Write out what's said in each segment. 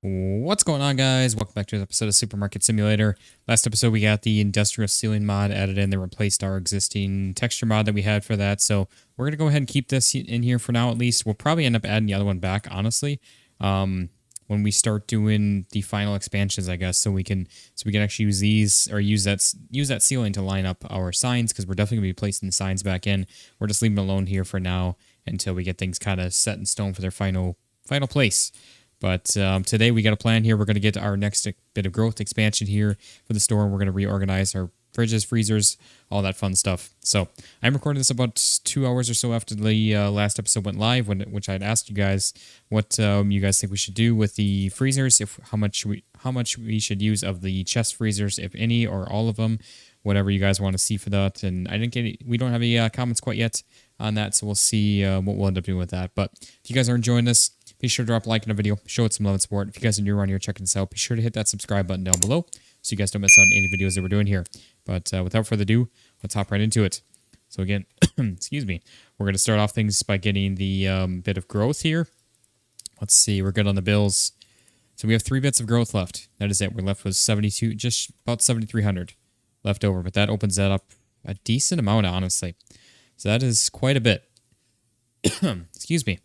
What's going on, guys? Welcome back to another episode of Supermarket Simulator. Last episode, we got the industrial ceiling mod added in that replaced our existing texture mod that we had for that. So we're going to go ahead and keep this in here for now, at least. We'll probably end up adding the other one back, honestly, when we start doing the final expansions, I guess, so we can actually use these or use that ceiling to line up our signs, because we're definitely going to be placing the signs back in. We're just leaving it alone here for now until we get things kind of set in stone for their final place. But today we got a plan here. We're going to get our next bit of growth expansion here for the store. We're going to reorganize our fridges, freezers, all that fun stuff. So I'm recording this about 2 hours or so after the last episode went live, which I'd asked you guys what you guys think we should do with the freezers, how much we should use of the chest freezers, if any or all of them, whatever you guys want to see for that. And we don't have any comments quite yet on that, so we'll see what we'll end up doing with that. But if you guys are enjoying this, be sure to drop a like on the video, show it some love and support. If you guys are new around here checking this out, be sure to hit that subscribe button down below so you guys don't miss out on any videos that we're doing here. But without further ado, let's hop right into it. So again, excuse me, we're going to start off things by getting the bit of growth here. Let's see, we're good on the bills. So we have 3 bits of growth left. That is it. We're left with 72, just about 7,300 left over. But that opens that up a decent amount, honestly. So that is quite a bit. Excuse me.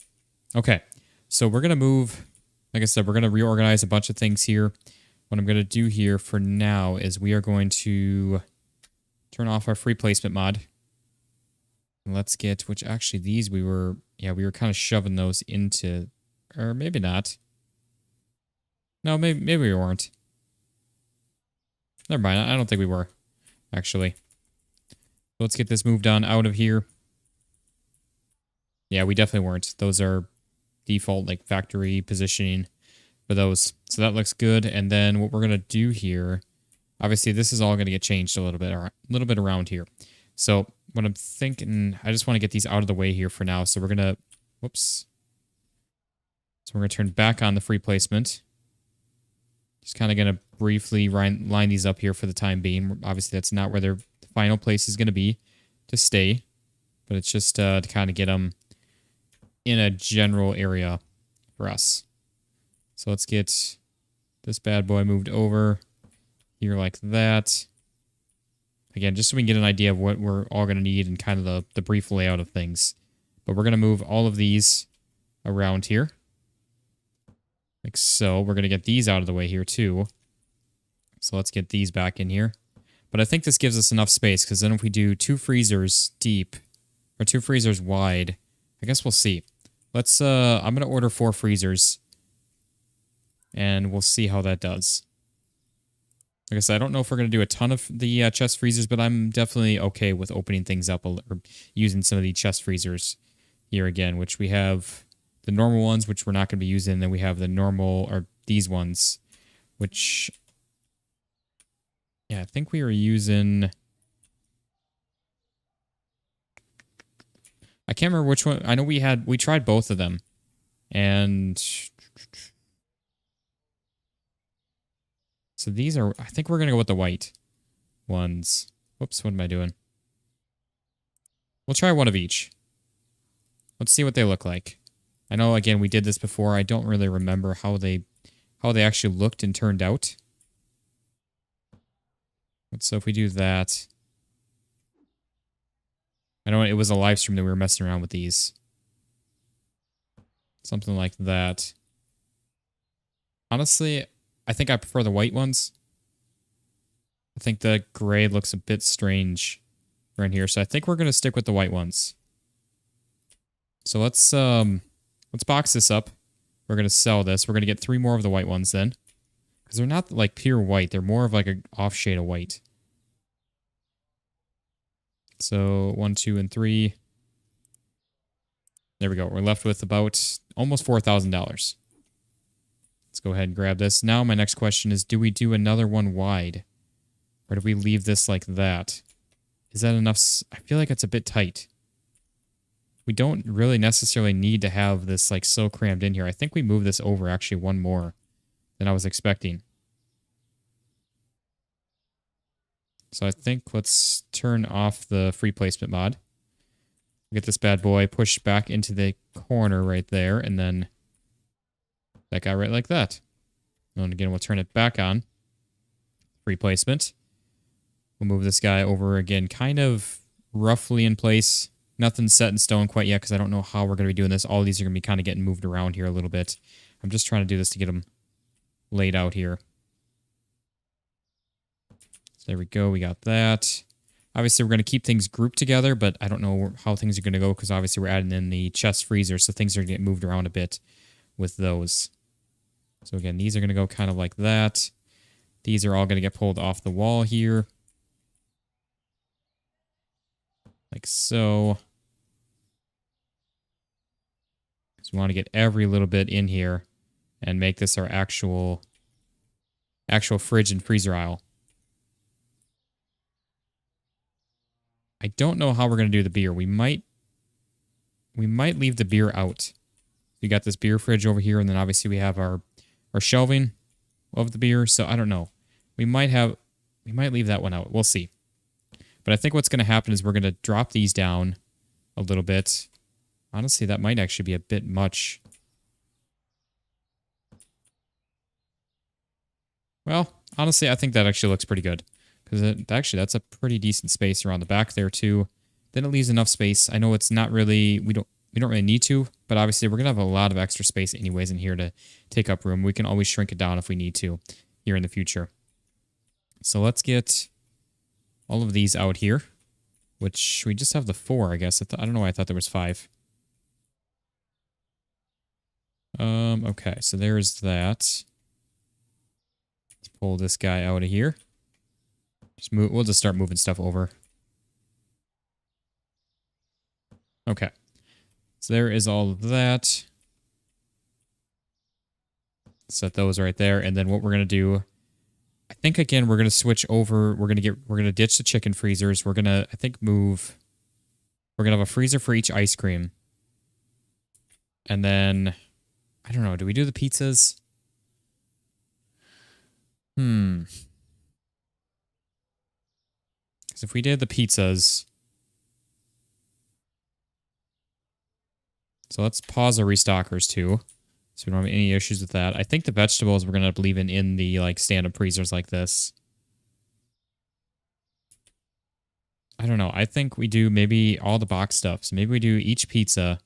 Okay. So we're going to move, like I said, we're going to reorganize a bunch of things here. What I'm going to do here for now is we are going to turn off our free placement mod. And let's get, which actually these we were kind of shoving those into, or maybe not. No, maybe we weren't. Never mind, I don't think we were, actually. Let's get this moved on out of here. Yeah, we definitely weren't. Those are default like factory positioning for those, so that looks good. And then what we're gonna do here, obviously this is all gonna get changed a little bit around here. So what I'm thinking, I just want to get these out of the way here for now. So we're gonna turn back on the free placement. Just kind of gonna briefly line these up here for the time being. Obviously that's not where their final place is gonna be to stay, but it's just to kind of get them in a general area for us. So let's get this bad boy moved over here like that. Again, just so we can get an idea of what we're all going to need and kind of the brief layout of things. But we're going to move all of these around here. Like so. We're going to get these out of the way here too. So let's get these back in here. But I think this gives us enough space, because then if we do 2 freezers deep or 2 freezers wide, I guess we'll see. Let's, I'm going to order 4 freezers, and we'll see how that does. Like I said, I don't know if we're going to do a ton of the chest freezers, but I'm definitely okay with opening things up or using some of the chest freezers here again, which we have the normal ones, which we're not going to be using, and then we have the normal, or these ones, which, yeah, I think we were using, I can't remember which one. I know we tried both of them. And so these are, I think we're going to go with the white ones. Whoops, what am I doing? We'll try one of each. Let's see what they look like. I know, again, we did this before. I don't really remember how they actually looked and turned out. So if we do that, I know it was a live stream that we were messing around with these. Something like that. Honestly, I think I prefer the white ones. I think the gray looks a bit strange right here, so I think we're going to stick with the white ones. So let's box this up. We're going to sell this. We're going to get 3 more of the white ones then, because they're not like pure white. They're more of like an off shade of white. So 1, 2, and 3. There we go. We're left with about almost $4,000. Let's go ahead and grab this. Now my next question is, do we do another one wide? Or do we leave this like that? Is that enough? I feel like it's a bit tight. We don't really necessarily need to have this like so crammed in here. I think we move this over actually one more than I was expecting. So I think let's turn off the free placement mod. Get this bad boy pushed back into the corner right there, and then that guy right like that. And again, we'll turn it back on. Free placement. We'll move this guy over again, kind of roughly in place. Nothing's set in stone quite yet because I don't know how we're going to be doing this. All these are going to be kind of getting moved around here a little bit. I'm just trying to do this to get them laid out here. So there we go. We got that. Obviously, we're going to keep things grouped together, but I don't know how things are going to go because obviously we're adding in the chest freezer, so things are going to get moved around a bit with those. So again, these are going to go kind of like that. These are all going to get pulled off the wall here. Like so. So we want to get every little bit in here and make this our actual fridge and freezer aisle. I don't know how we're going to do the beer. We might leave the beer out. We got this beer fridge over here, and then obviously we have our shelving of the beer. So I don't know. We might leave that one out. We'll see. But I think what's going to happen is we're going to drop these down a little bit. Honestly, that might actually be a bit much. Well, honestly, I think that actually looks pretty good. Because actually, that's a pretty decent space around the back there, too. Then it leaves enough space. I know it's not really... We don't really need to, but obviously we're going to have a lot of extra space anyways in here to take up room. We can always shrink it down if we need to here in the future. So let's get all of these out here, which we just have the 4, I guess. I don't know why I thought there was 5. Okay, so there's that. Let's pull this guy out of here. We'll just start moving stuff over. Okay. So there is all of that. Set those right there. And then what we're going to do, I think again, we're going to switch over. We're going to ditch the chicken freezers. We're going to, I think, we're going to have a freezer for each ice cream. And then, I don't know, do we do the pizzas? Because if we did the pizzas... So let's pause our restockers too, so we don't have any issues with that. I think the vegetables we're going to leave in the like stand-up freezers like this. I don't know. I think we do maybe all the box stuff. So maybe we do each pizza,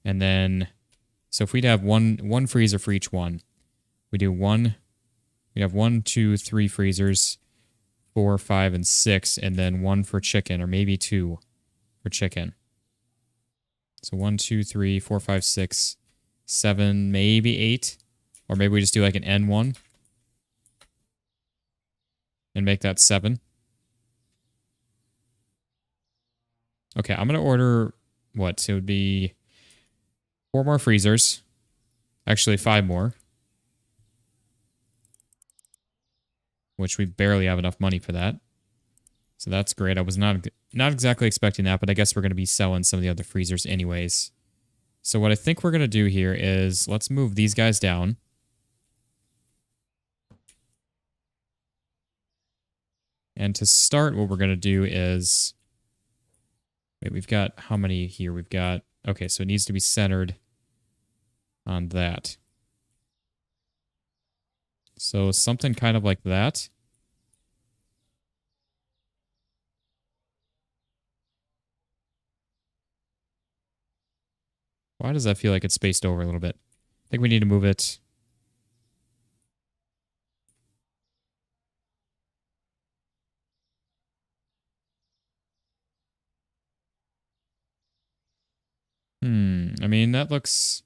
and then so if we'd have one freezer for each one, we do one. We have 1, 2, 3 freezers, 4, 5, and 6, and then 1 for chicken, or maybe 2 for chicken. So 1, 2, 3, 4, 5, 6, 7, maybe 8. Or maybe we just do like an N1 and make that 7. Okay, I'm going to order what? So it would be 4 more freezers. Actually, 5 more. Which we barely have enough money for that. So that's great. I was not exactly expecting that, but I guess we're going to be selling some of the other freezers anyways. So what I think we're going to do here is let's move these guys down. And to start, what we're going to do is... Wait, we've got how many here? We've got... Okay, so it needs to be centered on that. So something kind of like that. Why does that feel like it's spaced over a little bit? I think we need to move it. I mean, that looks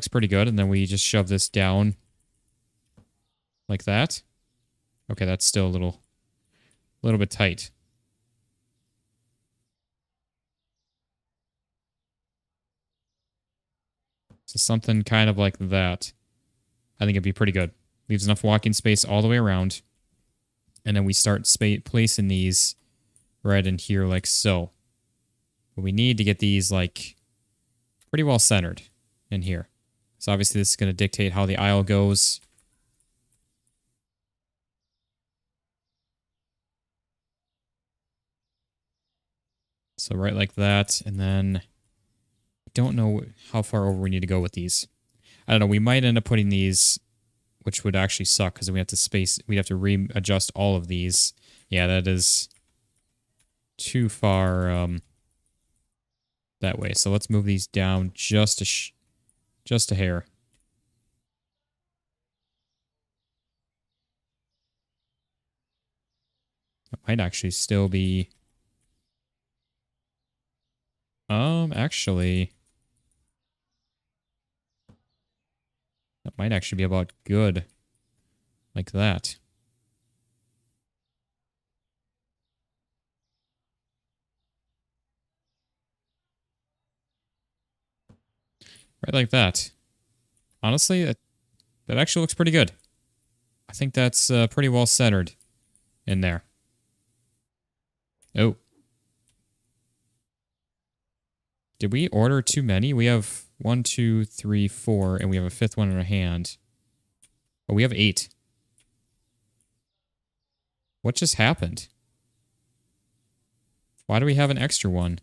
pretty good. And then we just shove this down like that. Okay, that's still a little bit tight. So something kind of like that. I think it'd be pretty good. Leaves enough walking space all the way around. And then we start placing these right in here like so. But we need to get these like pretty well centered in here. So obviously this is going to dictate how the aisle goes. So right like that. And then I don't know how far over we need to go with these. I don't know. We might end up putting these, which would actually suck because we have to we'd have to readjust all of these. Yeah, that is too far that way. So let's move these down just a hair. It might actually still be. Actually, that might actually be about good, like that. Right like that. Honestly, that actually looks pretty good. I think that's pretty well centered in there. Oh. Did we order too many? We have 1, 2, 3, 4, and we have a fifth one in our hand. Oh, we have 8. What just happened? Why do we have an extra one?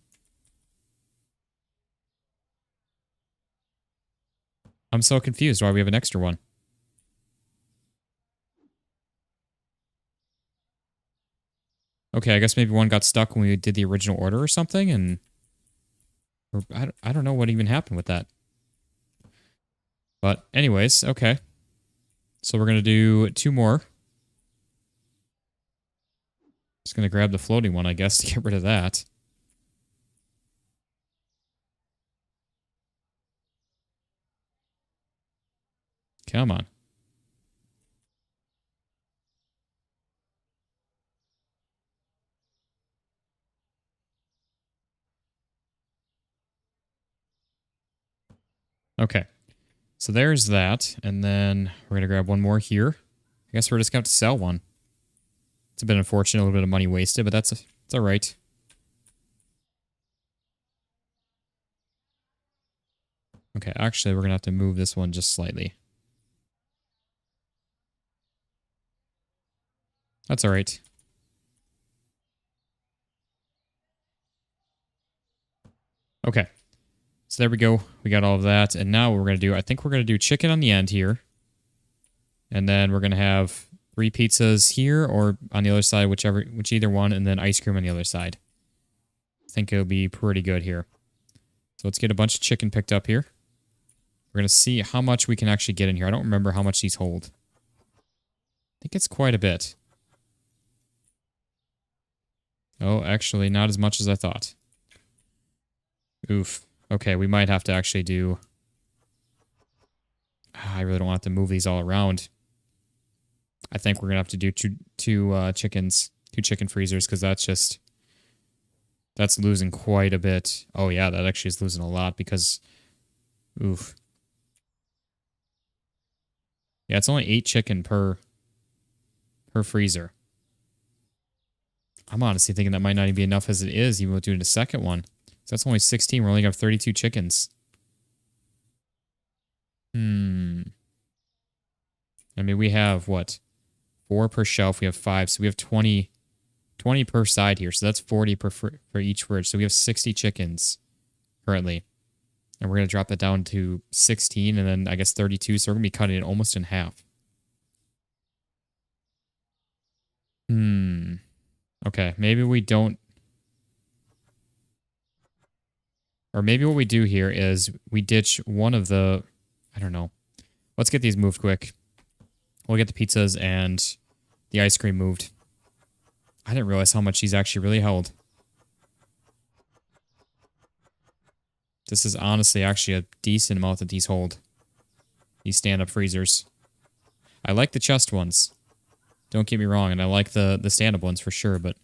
I'm so confused why we have an extra one. Okay, I guess maybe one got stuck when we did the original order or something, and or I don't know what even happened with that. But anyways, okay. So we're going to do 2 more. Just going to grab the floating one, I guess, to get rid of that. Come on. Okay. So there's that. And then we're going to grab one more here. I guess we're just going to have to sell one. It's a bit unfortunate, a little bit of money wasted, but it's all right. Okay, actually, we're going to have to move this one just slightly. That's all right. Okay. So there we go. We got all of that. And now what we're going to do, I think we're going to do chicken on the end here. And then we're going to have 3 pizzas here or on the other side, which either one, and then ice cream on the other side. I think it'll be pretty good here. So let's get a bunch of chicken picked up here. We're going to see how much we can actually get in here. I don't remember how much these hold. I think it's quite a bit. Oh, actually, not as much as I thought. Oof. Okay, we might have to actually do... I really don't want to move these all around. I think we're going to have to do two chicken freezers, because that's losing quite a bit. Oh, yeah, that actually is losing a lot, because... Oof. Yeah, it's only 8 chicken per freezer. I'm honestly thinking that might not even be enough as it is, even with doing the second one. So that's only 16. We're only going to have 32 chickens. I mean, we have, what? 4 per shelf. We have 5. So we have 20 per side here. So that's 40 for each fridge. So we have 60 chickens currently. And we're going to drop that down to 16 and then I guess 32. So we're going to be cutting it almost in half. Okay, maybe we don't... Or maybe what we do here is we ditch one of the... I don't know. Let's get these moved quick. We'll get the pizzas and the ice cream moved. I didn't realize how much these actually really held. This is honestly actually a decent amount that these hold. These stand-up freezers. I like the chest ones. Don't get me wrong, and I like the stand-up ones for sure, but...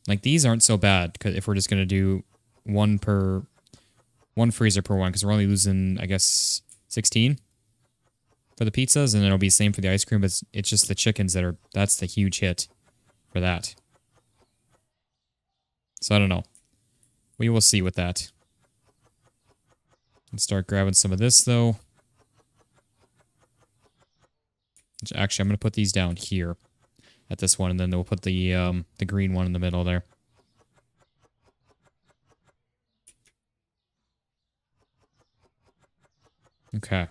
Like, these aren't so bad if we're just going to do one freezer per one, because we're only losing, I guess, 16 for the pizzas, and it'll be the same for the ice cream, but it's just the chickens that's the huge hit for that. So I don't know. We will see with that. Let's start grabbing some of this, though. Actually, I'm going to put these down here at this one, and then we'll put the green one in the middle there. Okay.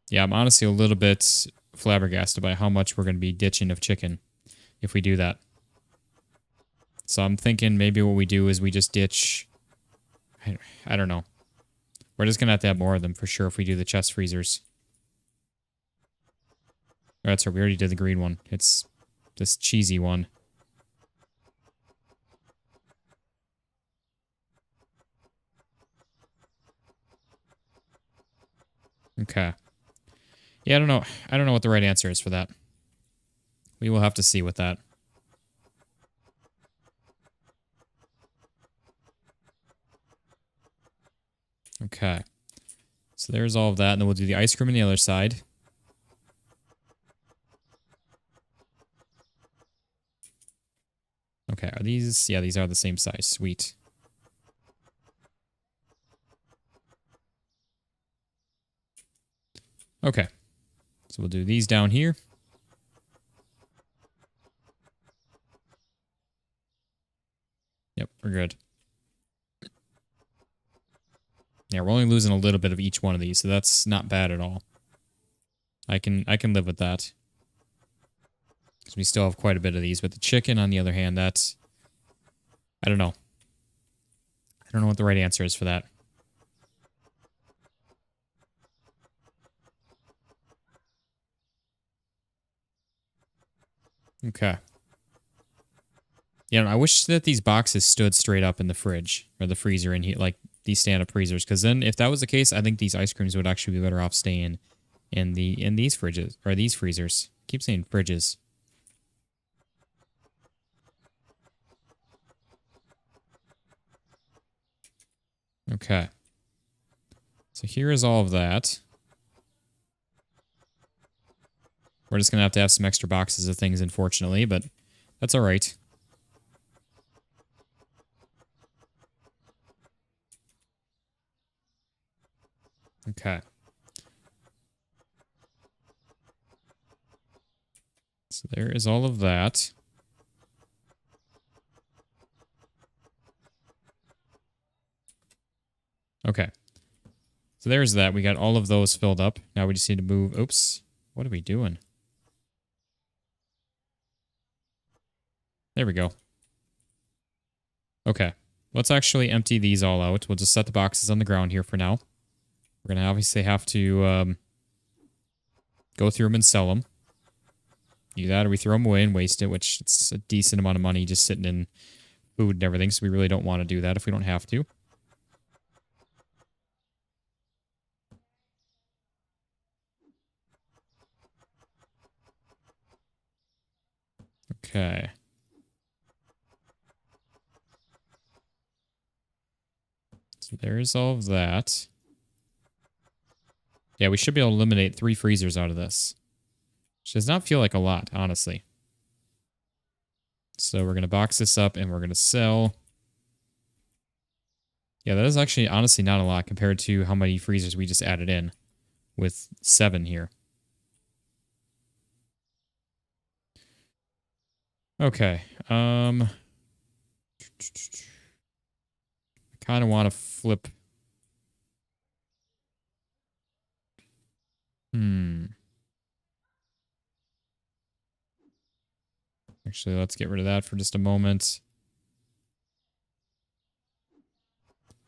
Yeah, I'm honestly a little bit flabbergasted by how much we're going to be ditching of chicken if we do that. So I'm thinking maybe what we do is we just ditch... I don't know. We're just going to have more of them for sure if we do the chest freezers. Oh, that's right. We already did the green one. It's this cheesy one. Okay. Yeah, I don't know. I don't know what the right answer is for that. We will have to see with that. Okay. So there's all of that, and then we'll do the ice cream on the other side. Okay, are these... Yeah, these are the same size. Sweet. Okay. So we'll do these down here. Yep, we're good. Yeah, we're only losing a little bit of each one of these, so that's not bad at all. I can live with that. Because we still have quite a bit of these, but the chicken, on the other hand, that's... I don't know. I don't know what the right answer is for that. Okay. Yeah, I wish that these boxes stood straight up in the fridge, or the freezer in here, like these stand-up freezers, because then if that was the case, I think these ice creams would actually be better off staying in these fridges, or these freezers. I keep saying fridges. Okay. So here is all of that. We're just going to have some extra boxes of things, unfortunately, but that's all right. Okay. So there is all of that. Okay. So there's that. We got all of those filled up. Now we just need to move... Oops. What are we doing? There we go. Okay. Let's actually empty these all out. We'll just set the boxes on the ground here for now. We're going to obviously have to go through them and sell them. Either that or we throw them away and waste it, which it's a decent amount of money just sitting in food and everything, so we really don't want to do that if we don't have to. Okay. So there's all of that. Yeah, we should be able to eliminate 3 freezers out of this. Which does not feel like a lot, honestly. So we're going to box this up and we're going to sell. Yeah, that is actually honestly not a lot compared to how many freezers we just added in with 7 here. Okay. I kind of want to flip. Actually, let's get rid of that for just a moment.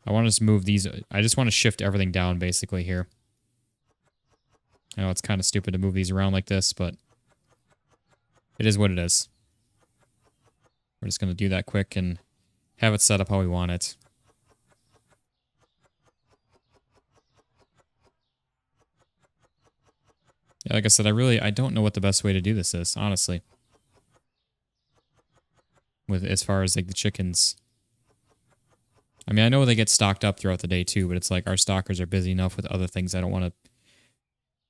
I want to just move these. I just want to shift everything down basically here. I know it's kind of stupid to move these around like this, but it is what it is. We're just going to do that quick and have it set up how we want it. Yeah, like I said, I don't know what the best way to do this is, honestly. With as far as like the chickens. I mean, I know they get stocked up throughout the day too, but it's like our stockers are busy enough with other things. I don't want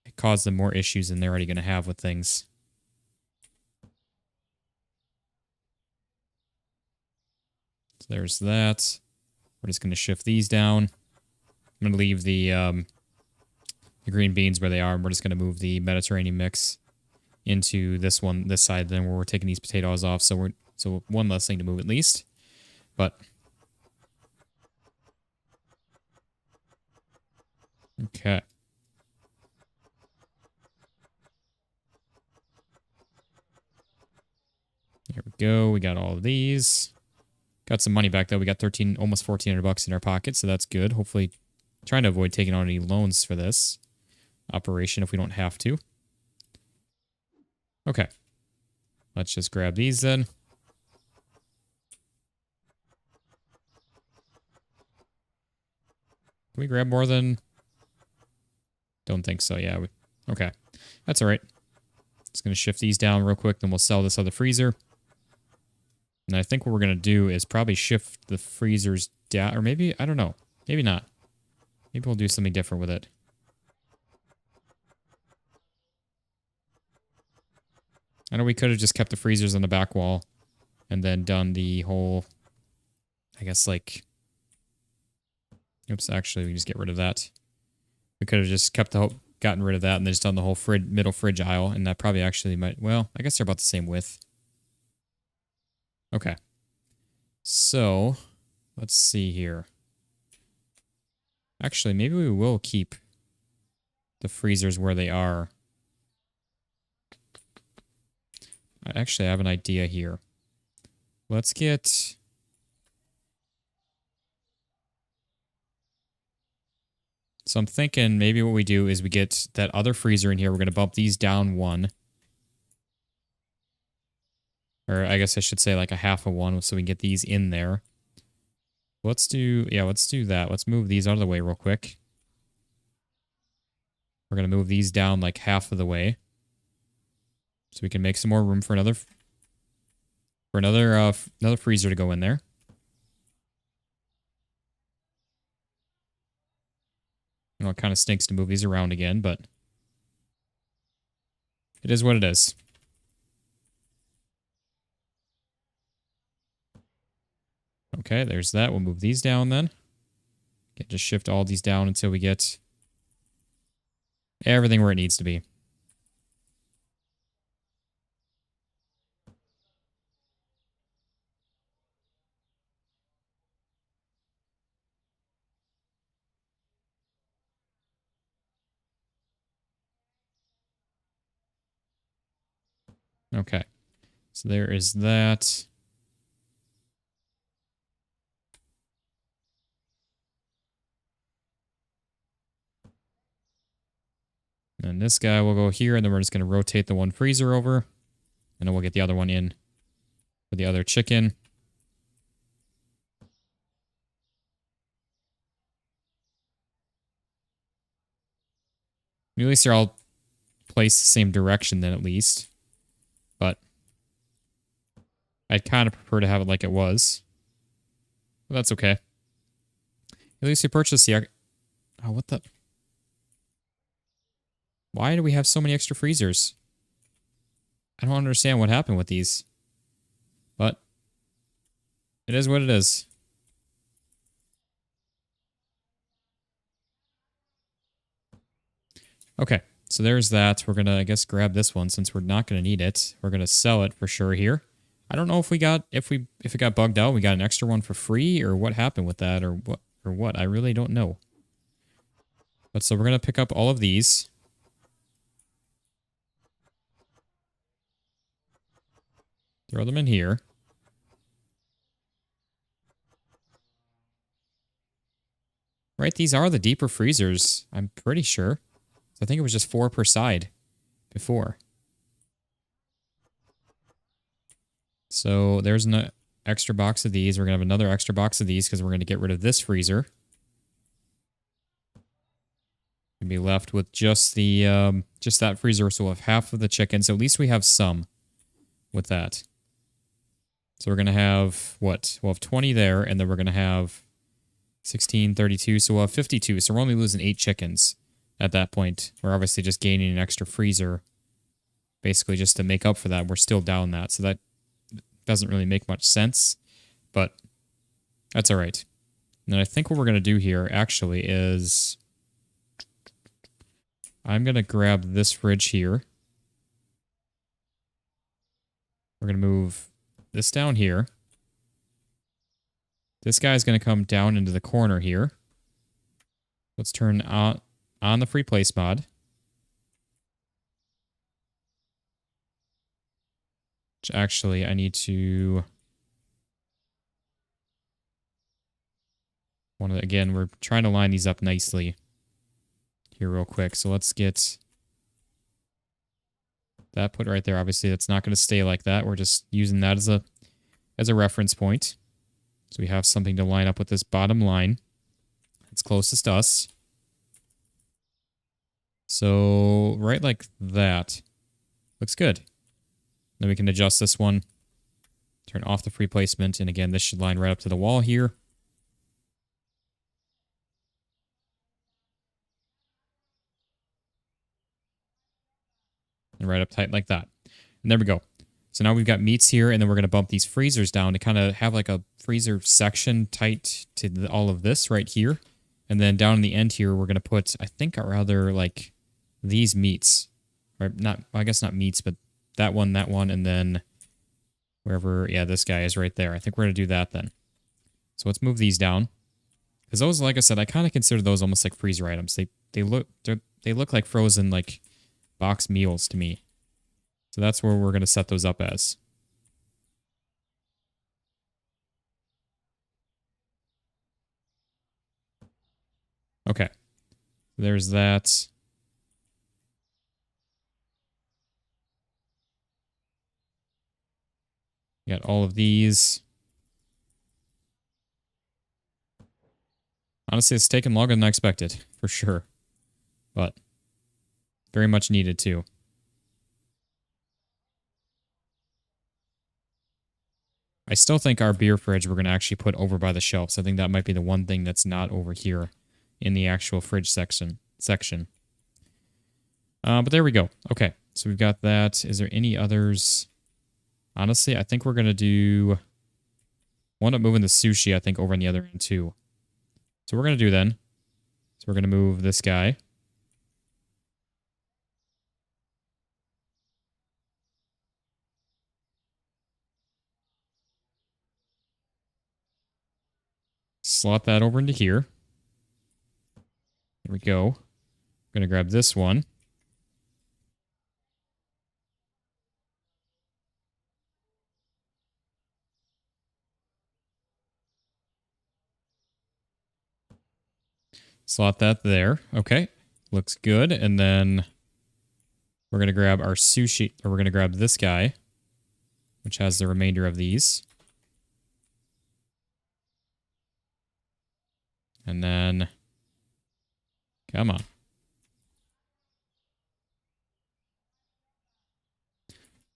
to cause them more issues than they're already going to have with things. So there's that. We're just going to shift these down. I'm going to leave the green beans where they are, and we're just going to move the Mediterranean mix into this side then where we're taking these potatoes off. So one less thing to move at least. But Okay. There we go. We got all of these. Got some money back though. We got 13, almost 1,400 bucks in our pocket, so that's good. Hopefully, trying to avoid taking on any loans for this operation if we don't have to. Okay. Let's just grab these then. Can we grab more than... Don't think so, yeah. Okay. That's all right. Just going to shift these down real quick, then we'll sell this other freezer. And I think what we're going to do is probably shift the freezers down, or maybe, I don't know. Maybe not. Maybe we'll do something different with it. I know we could have just kept the freezers on the back wall and then done the whole, I guess, like... Oops, actually, we can just get rid of that. We could have just kept the whole, gotten rid of that and then just done the whole middle fridge aisle, and that probably actually might... Well, I guess they're about the same width. Okay. So, let's see here. Actually, maybe we will keep the freezers where they are. I actually have an idea here. Let's get... So I'm thinking maybe what we do is we get that other freezer in here. We're going to bump these down one. Or I guess I should say like a half of one so we can get these in there. Let's do that. Let's move these out of the way real quick. We're going to move these down like half of the way. So we can make some more room for another freezer to go in there. You know, it kind of stinks to move these around again, but it is what it is. Okay, there's that. We'll move these down then. Just shift all these down until we get everything where it needs to be. Okay, so there is that. And this guy will go here, and then we're just going to rotate the one freezer over. And then we'll get the other one in for the other chicken. At least they're all placed the same direction then at least. But I'd kind of prefer to have it like it was. But that's okay. At least we purchased the... Oh, what the... Why do we have so many extra freezers? I don't understand what happened with these. But it is what it is. Okay, so there's that. We're going to, I guess, grab this one since we're not going to need it. We're going to sell it for sure here. I don't know if it got bugged out, we got an extra one for free, or what happened with that, or what. I really don't know. But so we're going to pick up all of these. Throw them in here. Right, these are the deeper freezers, I'm pretty sure. I think it was just 4 per side before. So there's an extra box of these. We're going to have another extra box of these because we're going to get rid of this freezer. We'll be left with just the just that freezer, so we'll have half of the chicken. So at least we have some with that. So we're going to have, what? We'll have 20 there, and then we're going to have 16, 32, so we'll have 52. So we're only losing 8 chickens at that point. We're obviously just gaining an extra freezer, basically just to make up for that. We're still down that, so that doesn't really make much sense, but that's all right. And then I think what we're going to do here, actually, is I'm going to grab this fridge here. We're going to move this down here. This guy's going to come down into the corner here. Let's turn on on the free place mod. Which actually, I need to... Again, we're trying to line these up nicely here real quick. So let's get that put right there. Obviously, that's not going to stay like that. We're just using that as a reference point. So we have something to line up with this bottom line. It's closest to us. So right like that. Looks good. Then we can adjust this one. Turn off the free placement. And again, this should line right up to the wall here. And right up tight like that. And there we go. So now we've got meats here, and then we're going to bump these freezers down to kind of have like a freezer section tight to all of this right here. And then down in the end here, we're going to put, I think, our other, like, these meats. Or not, I guess not meats, but that one, and then wherever, yeah, this guy is right there. I think we're going to do that then. So let's move these down. Because those, like I said, I kind of consider those almost like freezer items. They look like frozen, like, box meals to me. So that's where we're going to set those up as. Okay. There's that. Got all of these. Honestly, it's taken longer than I expected, for sure. But very much needed too. I still think our beer fridge we're going to actually put over by the shelves. I think that might be the one thing that's not over here in the actual fridge section. But there we go. Okay, so we've got that. Is there any others? Honestly, I think we're going to do... We'll end up moving the sushi, I think, over on the other end too. So we're going to do then. So we're going to move this guy. Slot that over into here. There we go. I'm going to grab this one. Slot that there. Okay. Looks good. And then we're going to grab our sushi, or we're going to grab this guy, which has the remainder of these. And then, come on.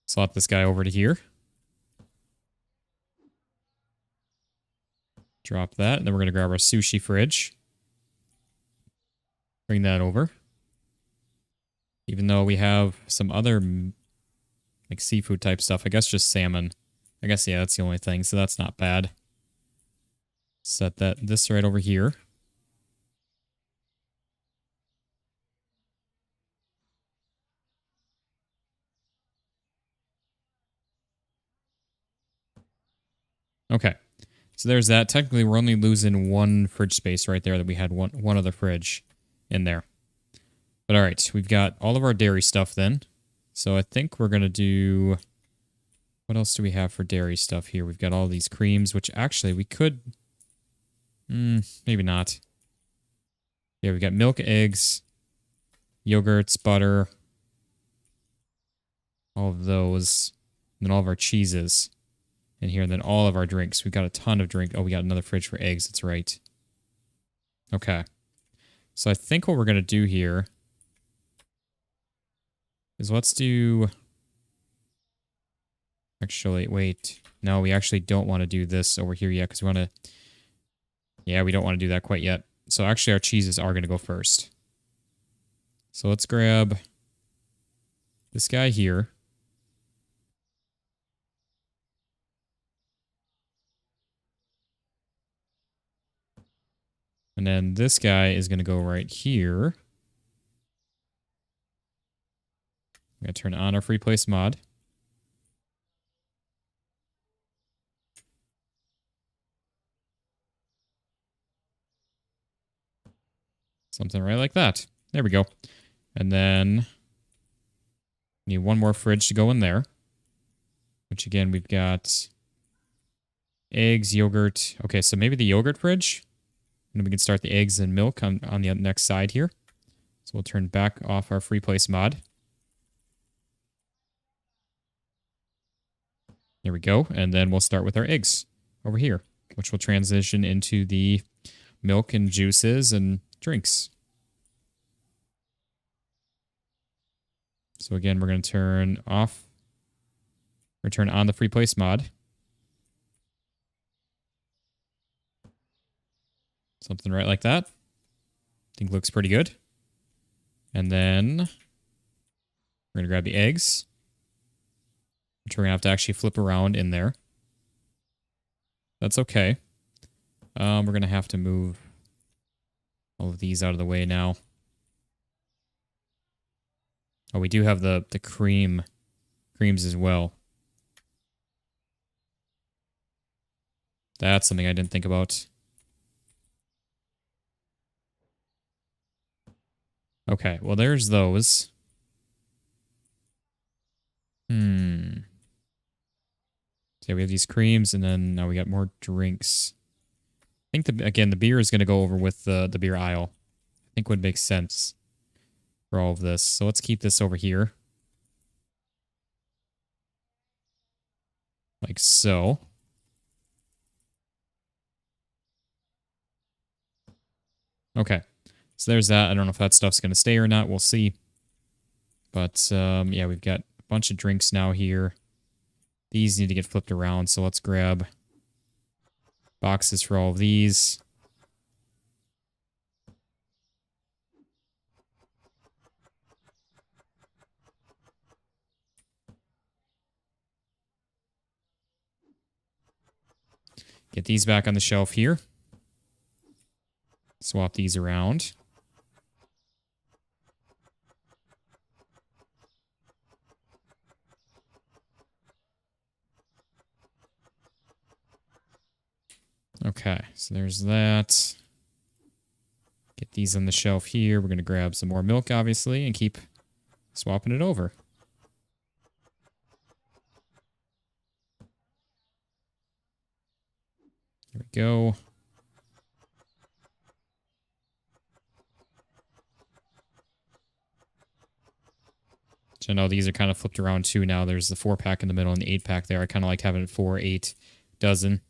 Slot this guy over to here. Drop that, and then we're going to grab our sushi fridge. Bring that over. Even though we have some other, like, seafood type stuff. I guess just salmon. I guess, yeah, that's the only thing, so that's not bad. Set this right over here. Okay. So there's that. Technically, we're only losing one fridge space right there that we had one other fridge in there. But all right, we've got all of our dairy stuff then. So I think we're going to do... What else do we have for dairy stuff here? We've got all these creams, which actually we could... maybe not. Yeah, we've got milk, eggs, yogurts, butter, all of those, and then all of our cheeses in here, and then all of our drinks. We've got a ton of drink. Oh, we got another fridge for eggs. That's right. Okay. So I think what we're going to do here is let's do... Actually, wait. No, we actually don't want to do this over here yet because we want to... Yeah, we don't want to do that quite yet. So actually our cheeses are going to go first. So let's grab this guy here. And then this guy is going to go right here. I'm going to turn on our free place mod. Something right like that. There we go. And then need one more fridge to go in there. Which again, we've got eggs, yogurt. Okay, so maybe the yogurt fridge. And then we can start the eggs and milk on the next side here. So we'll turn back off our free place mod. There we go. And then we'll start with our eggs over here, which will transition into the milk and juices and drinks. So again, we're going to turn on the free place mod. Something right like that. I think looks pretty good. And then we're going to grab the eggs, which we're going to have to actually flip around in there. That's okay. We're going to have to move all of these out of the way now. Oh, we do have the creams as well. That's something I didn't think about. Okay, well, there's those. So yeah, we have these creams, and then now we got more drinks. I think, again, the beer is going to go over with the beer aisle. I think would make sense for all of this. So let's keep this over here. Like so. Okay. So there's that. I don't know if that stuff's going to stay or not. We'll see. But, yeah, we've got a bunch of drinks now here. These need to get flipped around, so let's grab boxes for all of these. Get these back on the shelf here. Swap these around. Okay, so there's that. Get these on the shelf here. We're going to grab some more milk, obviously, and keep swapping it over. There we go. So I know these are kind of flipped around too now. There's the 4-pack in the middle and the 8-pack there. I kind of like having it 4, 8 dozen.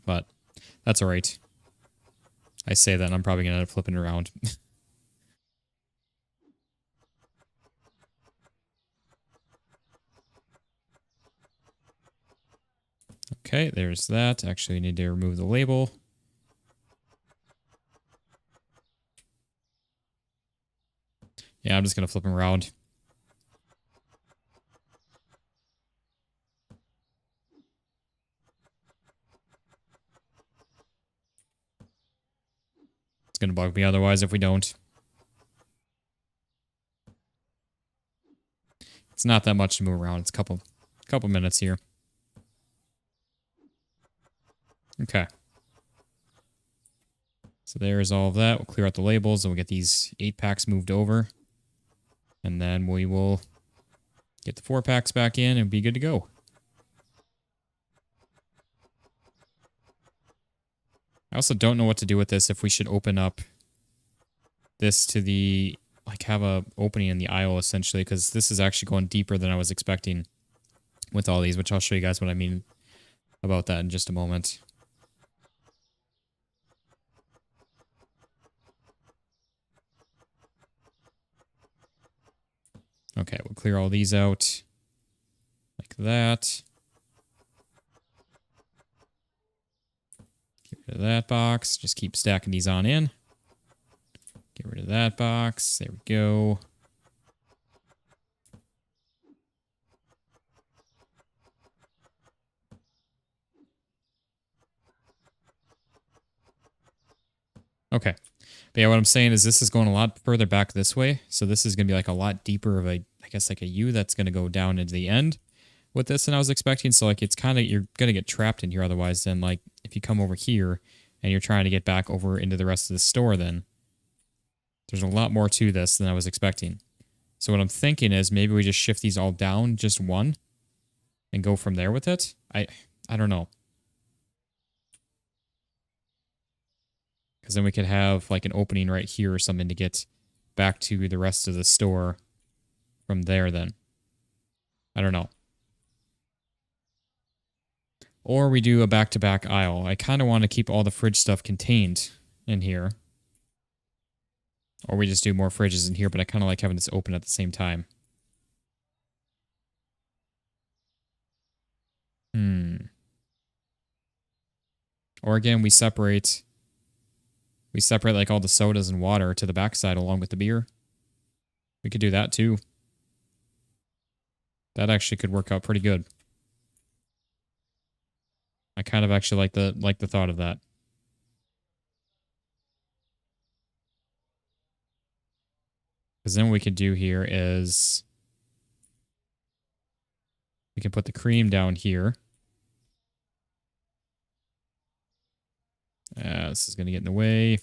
But that's all right. I say that and I'm probably going to end up flipping it around. Okay, there's that. Actually, we need to remove the label. Yeah, I'm just going to flip them around. It's going to bug me otherwise if we don't. It's not that much to move around. It's a couple minutes here. Okay. So there's all of that. We'll clear out the labels and we'll get these 8-packs moved over. And then we will get the 4-packs back in and be good to go. I also don't know what to do with this, if we should open up this to the, like, have a opening in the aisle essentially, because this is actually going deeper than I was expecting with all these, which I'll show you guys what I mean about that in just a moment. Okay, we'll clear all these out like that. Get rid of that box. Just keep stacking these on in. Get rid of that box. There we go. Okay. But yeah, what I'm saying is this is going a lot further back this way. So this is going to be like a lot deeper of a, I guess like a U that's going to go down into the end with this than I was expecting. So like it's kind of, you're going to get trapped in here otherwise. Then like if you come over here and you're trying to get back over into the rest of the store then. There's a lot more to this than I was expecting. So what I'm thinking is maybe we just shift these all down just one and go from there with it. I don't know. Because then we could have like an opening right here or something to get back to the rest of the store from there then. I don't know. Or we do a back-to-back aisle. I kind of want to keep all the fridge stuff contained in here. Or we just do more fridges in here, but I kind of like having this open at the same time. Or again, we separate like all the sodas and water to the backside along with the beer. We could do that too. That actually could work out pretty good. I kind of actually like the thought of that. Because then what we could do here is we can put the cream down here. This is going to get in the way.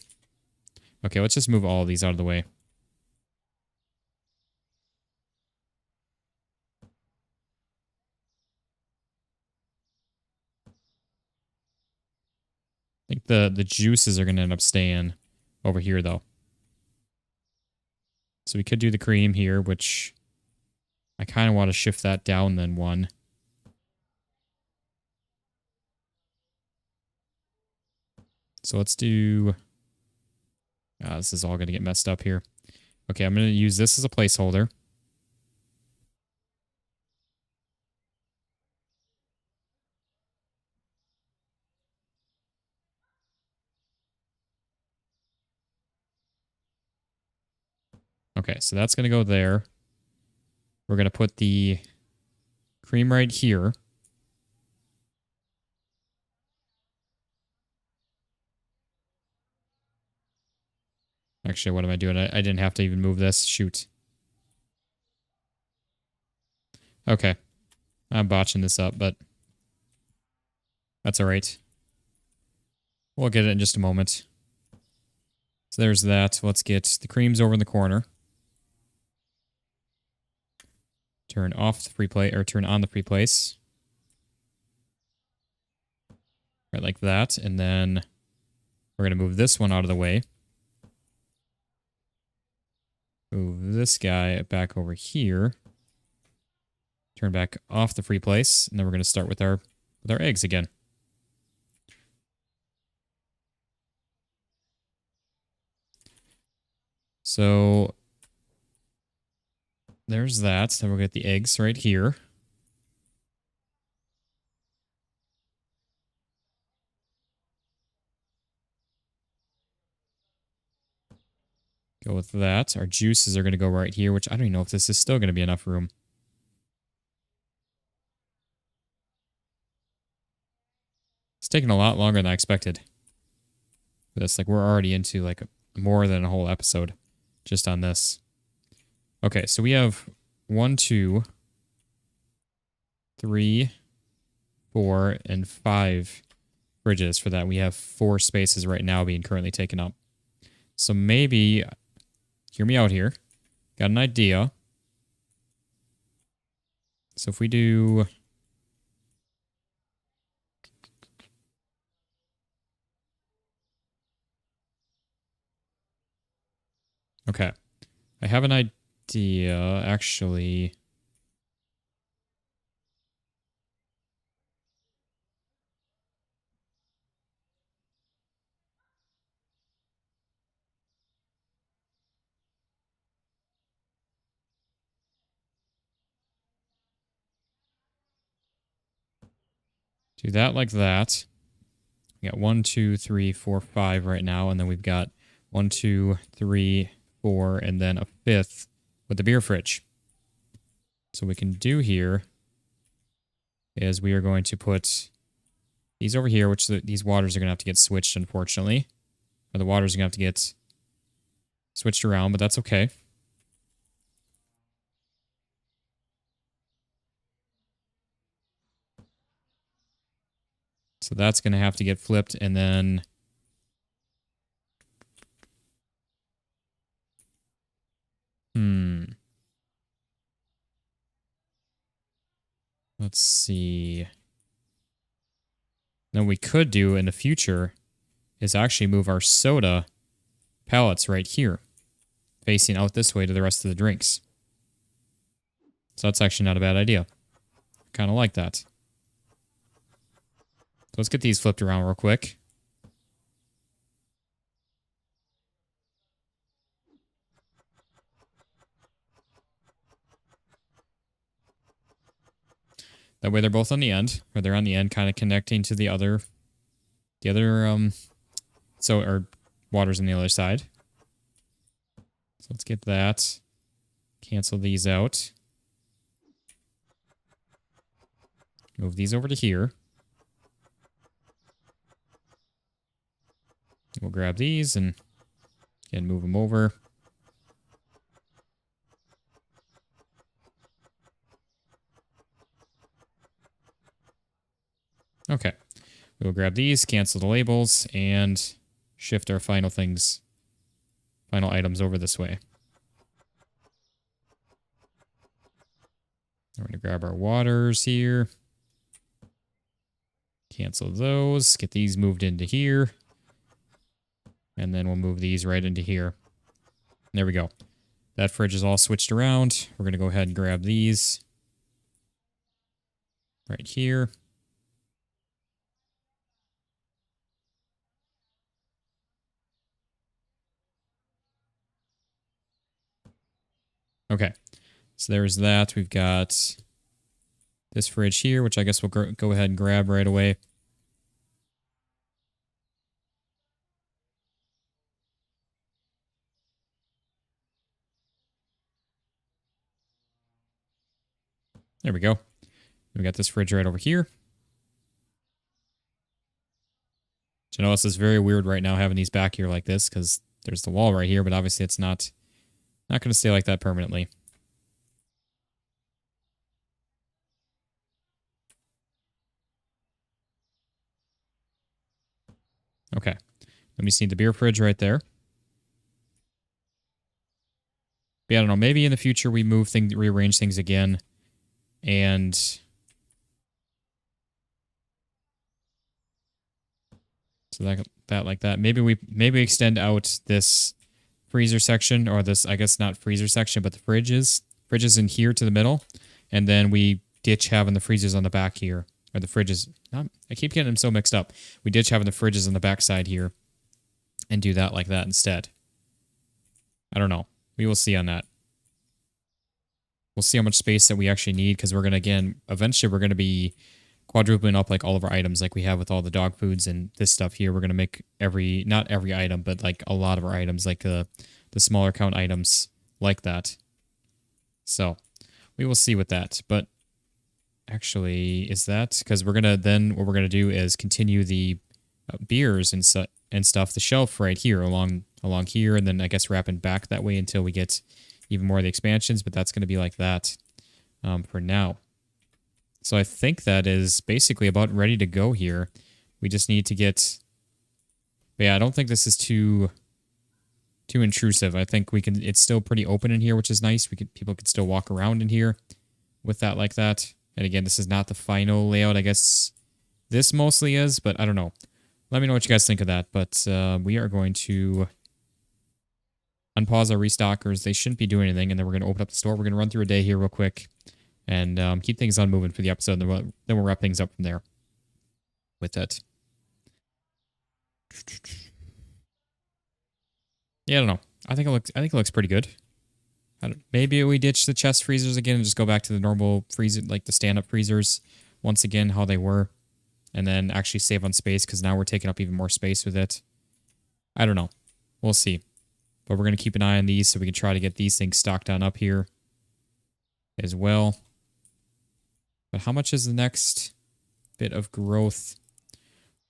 Okay, let's just move all of these out of the way. I think the juices are going to end up staying over here, though. So we could do the cream here, which I kind of want to shift that down then one. So let's do... this is all going to get messed up here. Okay, I'm going to use this as a placeholder. Okay, so that's going to go there. We're going to put the cream right here. Actually, what am I doing? I didn't have to even move this. Shoot. Okay. I'm botching this up, but that's all right. We'll get it in just a moment. So there's that. Let's get the creams over in the corner. Turn off the free play, or turn on the free place. Right like that. And then we're going to move this one out of the way. Move this guy back over here. Turn back off the free place. And then we're going to start with our eggs again. So there's that. Then we'll get the eggs right here. Go with that. Our juices are going to go right here, which I don't even know if this is still going to be enough room. It's taking a lot longer than I expected. This, like, we're already into like more than a whole episode just on this. Okay, so we have 1, 2, 3, 4, and 5 fridges for that. We have 4 spaces right now being currently taken up. So maybe, hear me out here. Got an idea. So if we do... Okay. I have an idea, actually. Do that like that. We got 1, 2, 3, 4, 5 right now, and then we've got 1, 2, 3, 4, and then a 5th with the beer fridge. So what we can do here is we are going to put these over here, which these waters are going to have to get switched, unfortunately. Or the waters are going to have to get switched around, but that's okay. So that's going to have to get flipped, and then Let's see. Then we could do in the future is actually move our soda pallets right here, facing out this way to the rest of the drinks. So that's actually not a bad idea. Kind of like that. So let's get these flipped around real quick. That way they're both on the end, or they're on the end, kind of connecting to the other, or water's on the other side. So let's get that. Cancel these out. Move these over to here. We'll grab these and move them over. Okay. We'll grab these, cancel the labels, and shift our final items over this way. We're going to grab our waters here. Cancel those. Get these moved into here. And then we'll move these right into here. There we go. That fridge is all switched around. We're going to go ahead and grab these right here. Okay, so there's that. We've got this fridge here, which I guess we'll go ahead and grab right away. There we go. We got this fridge right over here. So you know, this is very weird right now having these back here like this because there's the wall right here, but obviously it's not going to stay like that permanently. Okay. Let me see the beer fridge right there. But yeah, I don't know. Maybe in the future we rearrange things again. And so that like that. Maybe we extend out this freezer section, or this, I guess not freezer section, but the fridges in here to the middle. And then we ditch having the freezers on the back here. Or the fridges. I keep getting them so mixed up. We ditch having the fridges on the back side here. And do that like that instead. I don't know. We will see on that. We'll see how much space that we actually need, because we're going to, again, eventually we're going to be quadrupling up like all of our items like we have with all the dog foods and this stuff here. We're going to make not every item, but like a lot of our items, like the smaller count items like that. So we will see with that. But actually, is that, because we're going to then, what we're going to do is continue the beers and stuff, the shelf right here along here, and then I guess wrapping back that way until we get even more of the expansions, but that's going to be like that for now. So I think that is basically about ready to go here. We just need to get... But yeah, I don't think this is too intrusive. I think we can... It's still pretty open in here, which is nice. People could still walk around in here with that like that. And again, this is not the final layout. I guess this mostly is, but I don't know. Let me know what you guys think of that. But we are going to unpause our restockers. They shouldn't be doing anything. And then we're going to open up the store. We're going to run through a day here real quick and keep things on moving for the episode. And then we'll wrap things up from there with it. Yeah, I don't know. I think it looks pretty good. Maybe we ditch the chest freezers again and just go back to the normal freezer, like the stand-up freezers once again, how they were. And then actually save on space, because now we're taking up even more space with it. I don't know. We'll see. But we're going to keep an eye on these so we can try to get these things stocked on up here as well. But how much is the next bit of growth?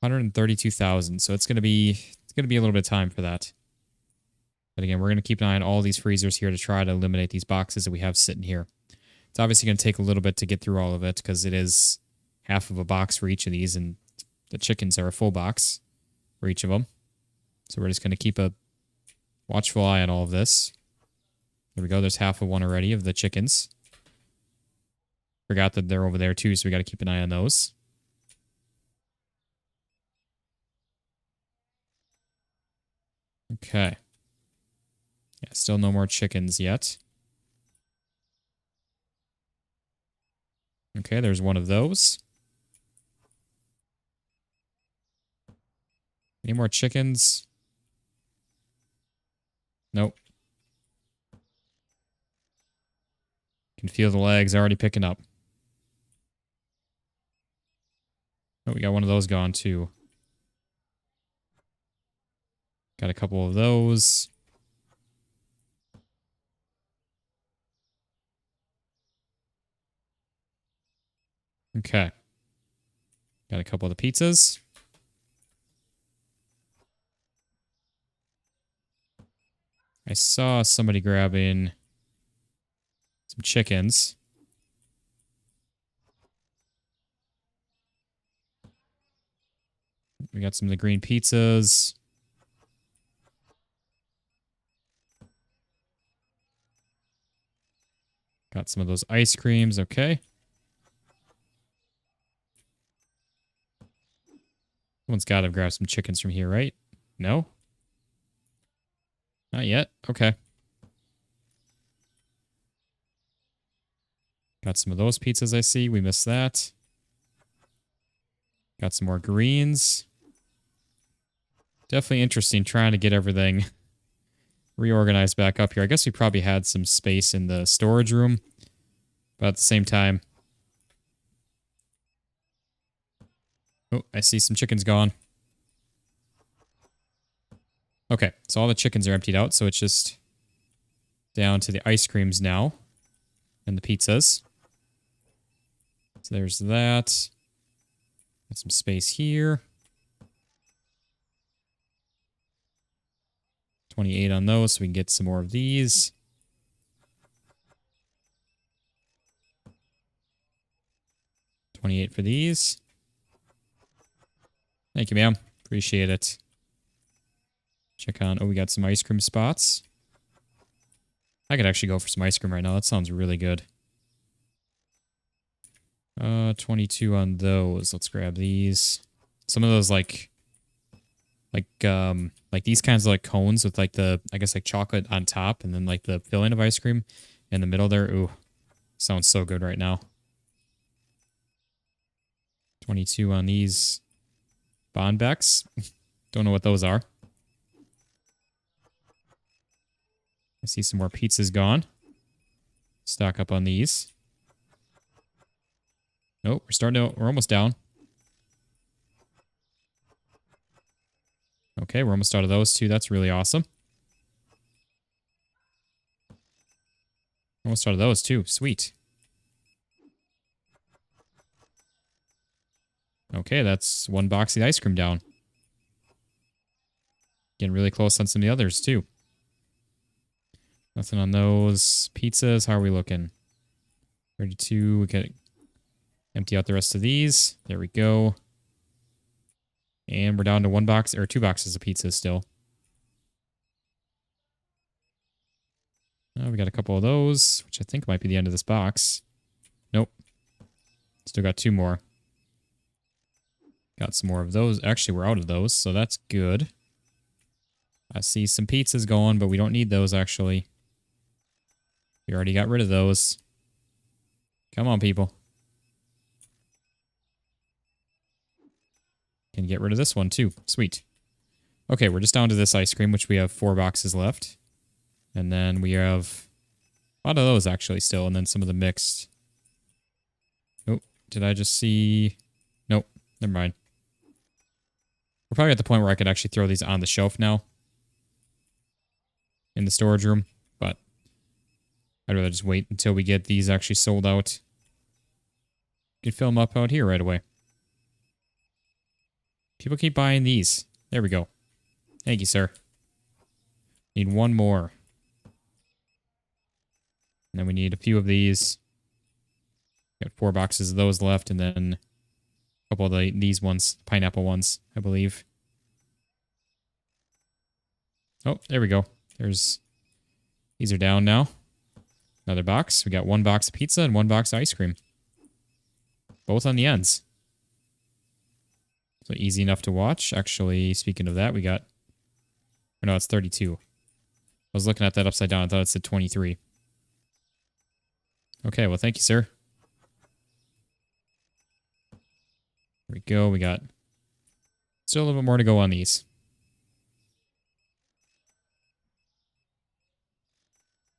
132,000. So it's going to be a little bit of time for that. But again, we're going to keep an eye on all these freezers here to try to eliminate these boxes that we have sitting here. It's obviously going to take a little bit to get through all of it, because it is half of a box for each of these, and the chickens are a full box for each of them. So we're just going to keep a watchful eye on all of this. There we go. There's half of one already of the chickens. Forgot that they're over there too, so we got to keep an eye on those. Okay. Yeah, still no more chickens yet. Okay, there's one of those. Any more chickens? Nope. Can feel the legs already picking up. Oh, we got one of those gone too. Got a couple of those. Okay. Got a couple of the pizzas. I saw somebody grabbing some chickens. We got some of the green pizzas. Got some of those ice creams. Okay. Someone's got to grab some chickens from here, right? No? Not yet. Okay. Got some of those pizzas I see. We missed that. Got some more greens. Definitely interesting trying to get everything reorganized back up here. I guess we probably had some space in the storage room. But at the same time... Oh, I see some chickens gone. Okay, so all the chickens are emptied out, so it's just down to the ice creams now. And the pizzas. So there's that. Got some space here. 28 on those, so we can get some more of these. $28 for these. Thank you, ma'am. Appreciate it. Check on... Oh, we got some ice cream spots. I could actually go for some ice cream right now. That sounds really good. 22 on those. Let's grab these. Some of those like these kinds of like cones with like the, I guess like chocolate on top and then like the filling of ice cream in the middle there. Ooh, sounds so good right now. 22 on these Bonbecks. Don't know what those are. I see some more pizzas gone. Stock up on these. Nope, we're almost down. Okay, we're almost out of those too. That's really awesome. Almost out of those too. Sweet. Okay, that's one box of the ice cream down. Getting really close on some of the others too. Nothing on those pizzas. How are we looking? 32. We can empty out the rest of these. There we go. And we're down to one box or two boxes of pizza still. We got a couple of those, which I think might be the end of this box. Nope. Still got two more. Got some more of those. Actually, we're out of those, so that's good. I see some pizzas going, but we don't need those, actually. We already got rid of those. Come on, people. Can get rid of this one, too. Sweet. Okay, we're just down to this ice cream, which we have 4 boxes left. And then we have a lot of those, actually, still. And then some of the mixed. Oh, did I just see... Nope, never mind. We're probably at the point where I could actually throw these on the shelf now. In the storage room. But I'd rather just wait until we get these actually sold out. You can fill them up out here right away. People keep buying these. There we go. Thank you, sir. Need one more. And then we need a few of these. Got 4 boxes of those left, and then a couple of these ones, pineapple ones, I believe. Oh, there we go. These are down now. Another box. We got 1 box of pizza and 1 box of ice cream. Both on the ends. So easy enough to watch. Actually, speaking of that, we got... Or no, it's 32. I was looking at that upside down. I thought it said 23. Okay, well, thank you, sir. There we go. We got still a little bit more to go on these.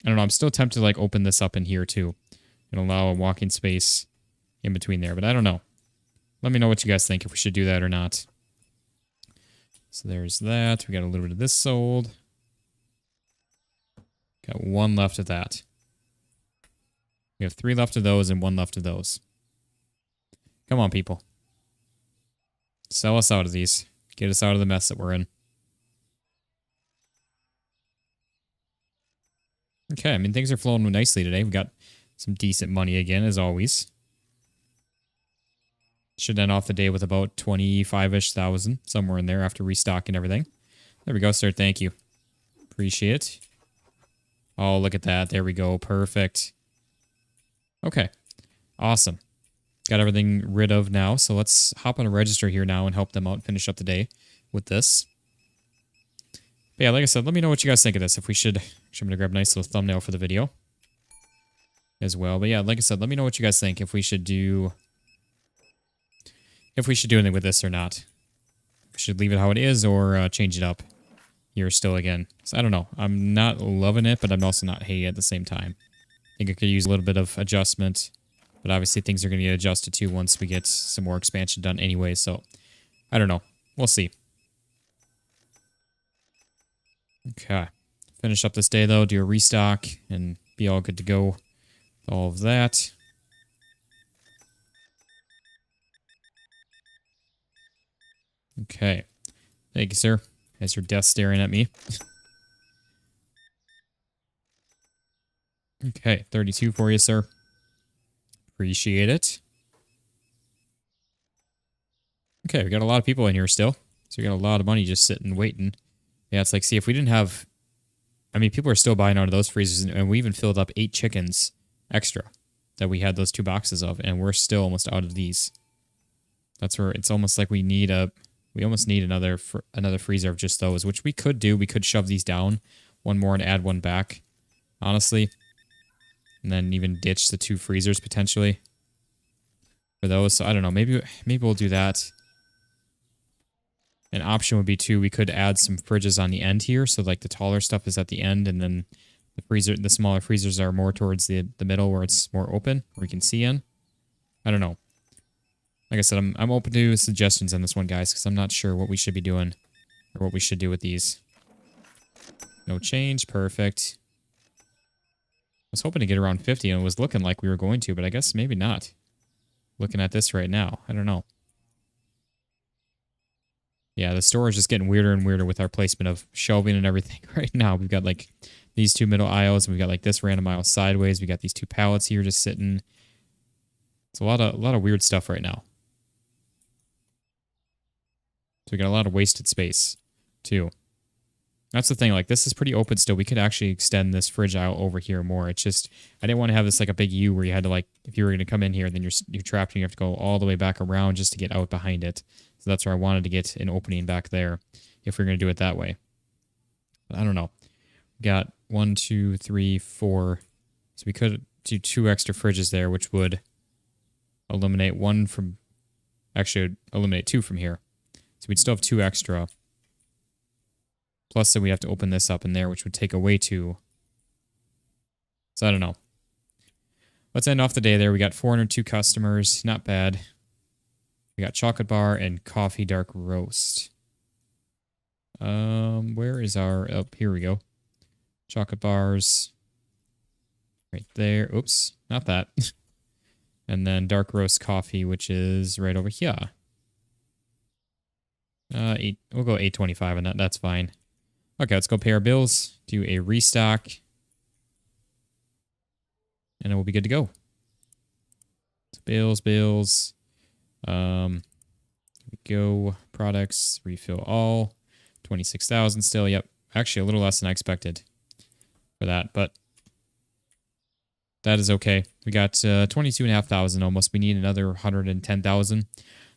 I don't know. I'm still tempted to like open this up in here too and allow a walking space in between there, but I don't know. Let me know what you guys think if we should do that or not. So there's that. We got a little bit of this sold. Got one left of that. We have 3 left of those and 1 left of those. Come on, people. Sell us out of these. Get us out of the mess that we're in. Okay, I mean, things are flowing nicely today. We got some decent money again, as always. Should end off the day with about 25-ish thousand, somewhere in there after restocking everything. There we go, sir. Thank you. Appreciate it. Oh, look at that. There we go. Perfect. Okay. Awesome. Got everything rid of now, so let's hop on a register here now and help them out finish up the day with this. But yeah, like I said, let me know what you guys think of this. If we should... Actually, I'm going to grab a nice little thumbnail for the video as well. But yeah, like I said, let me know what you guys think. If we should do anything with this or not. If we should leave it how it is or change it up here still again. So I don't know. I'm not loving it, but I'm also not hating it at the same time. I think it could use a little bit of adjustment. But obviously things are going to get adjusted too once we get some more expansion done anyway. So I don't know. We'll see. Okay. Finish up this day though. Do a restock and be all good to go with all of that. Okay. Thank you, sir. As your death staring at me. Okay. 32 for you, sir. Appreciate it. Okay, we got a lot of people in here still. So we got a lot of money just sitting, waiting. Yeah, it's like, see, if we didn't have... I mean, people are still buying out of those freezers, and we even filled up 8 chickens extra that we had those 2 boxes of, and we're still almost out of these. That's where it's almost like we need a... We almost need another freezer of just those, which we could do. We could shove these down, 1 more and add 1 back, honestly. And then even ditch the 2 freezers potentially for those. So I don't know. Maybe we'll do that. An option would be too, we could add some fridges on the end here. So like the taller stuff is at the end, and then the smaller freezers are more towards the middle where it's more open, where you can see in. I don't know. Like I said, I'm open to suggestions on this one, guys, because I'm not sure what we should be doing or what we should do with these. No change. Perfect. I was hoping to get around 50, and it was looking like we were going to, but I guess maybe not. Looking at this right now. I don't know. Yeah, the store is just getting weirder and weirder with our placement of shelving and everything right now. We've got like these 2 middle aisles, and we've got like this random aisle sideways. We got these 2 pallets here just sitting. It's a lot of weird stuff right now. So we got a lot of wasted space too. That's the thing, like this is pretty open still. We could actually extend this fridge aisle over here more. It's just, I didn't want to have this like a big U where you had to like, if you were going to come in here, then you're trapped and you have to go all the way back around just to get out behind it. So that's where I wanted to get an opening back there if we're going to do it that way. But I don't know. We got 1, 2, 3, 4. So we could do 2 extra fridges there, which would eliminate 1 from, actually eliminate 2 from here. So we'd still have 2 extra. Plus, then we have to open this up in there, which would take away 2. So I don't know. Let's end off the day there. We got 402 customers. Not bad. We got chocolate bar and coffee dark roast. Where is our... Oh, here we go. Chocolate bars. Right there. Oops. Not that. And then dark roast coffee, which is right over here. We'll go $8.25 on that. That's fine. Okay, let's go pay our bills, do a restock, and then we'll be good to go. So bills. Here we go. Products, refill all. 26,000 still. Yep. Actually, a little less than I expected for that, but that is okay. We got 22,500 almost. We need another 110,000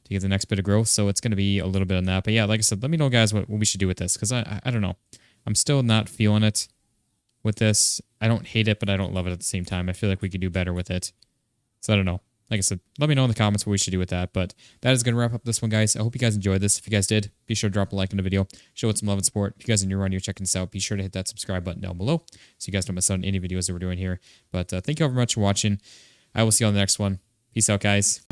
to get the next bit of growth. So it's going to be a little bit on that. But yeah, like I said, let me know, guys, what we should do with this. Because I don't know. I'm still not feeling it with this. I don't hate it, but I don't love it at the same time. I feel like we could do better with it. So I don't know. Like I said, let me know in the comments what we should do with that. But that is going to wrap up this one, guys. I hope you guys enjoyed this. If you guys did, be sure to drop a like on the video. Show it some love and support. If you guys are new around here checking this out, be sure to hit that subscribe button down below so you guys don't miss out on any videos that we're doing here. But thank you all very much for watching. I will see you on the next one. Peace out, guys.